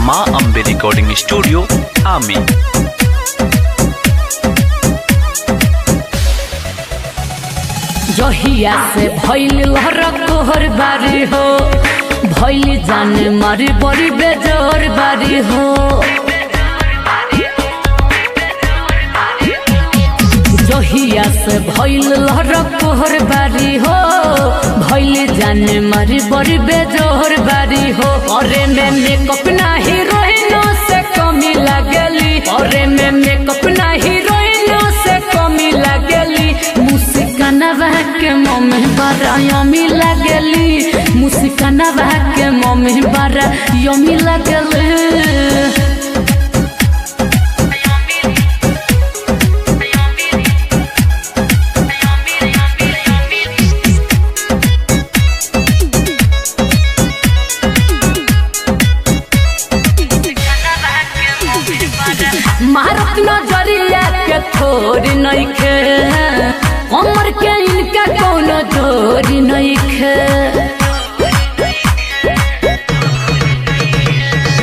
माँ Ambe recording studio आमी। जहिया से भइल लहर बारी हो, भइल जाने मारी बड़ी बेजोर बारी हो। जहिया से भइल लहर बारी हो, भइल जाने मारी बड़ी बेजोर बारी हो। अरे में मेकअप ना हीरोइनों से कमी लगली, अरे में मेकअप ना हीरोइनों से कमी लगली। मुस्कानवा के मम्मी बड़ा यमी लगली, मुस्कानवा के मम्मी बड़ा यमी लगली। महारत नजरिया के थोड़ी नइखे, उम्र के इनका कोनो जोड़ी नइखे।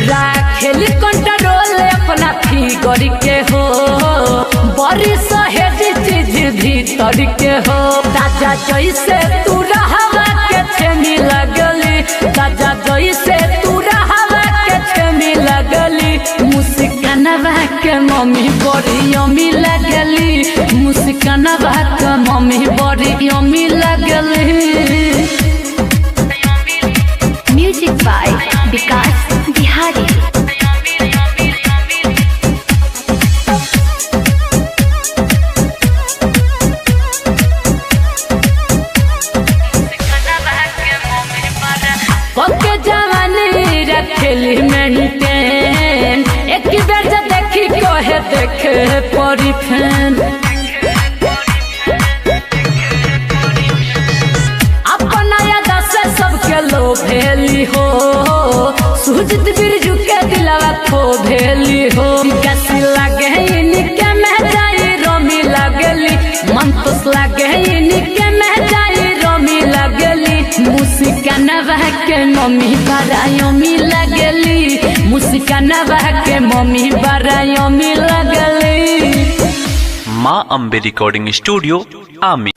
राखेली कंट्रोल अपना फिगर के हो, बड़ी सहेजी चीज भीतर के हो। ताजा जैसे तू रहवा के छेमी लगली, ताजा जैसे तू रहवा के छेमी लगली। मुस्कानवा के मम्मी बड़ी यमी लगली, मुस्कानवा के मम्मी बड़ी यमी लगली। म्यूजिक बाय विकास बिहारी। पक्के जवानी रखेली मेंटेन, एक बेर जे देखी कहे देखे परी फैन। अपना यादा से सबके लोभेली हो, सुजित बिरजू के दिलवा खो भेली हो। कैसी लगे इनके में जाई रोमी लगली, मन तो लगे इनके में जाई रोमी लगली। मुस्कानवा के मम्मी बड़ा यमी लगली, मुस्कानवा के मम्मी बड़ा यमी लगली। माँ अम्बे रिकॉर्डिंग स्टूडियो आमी।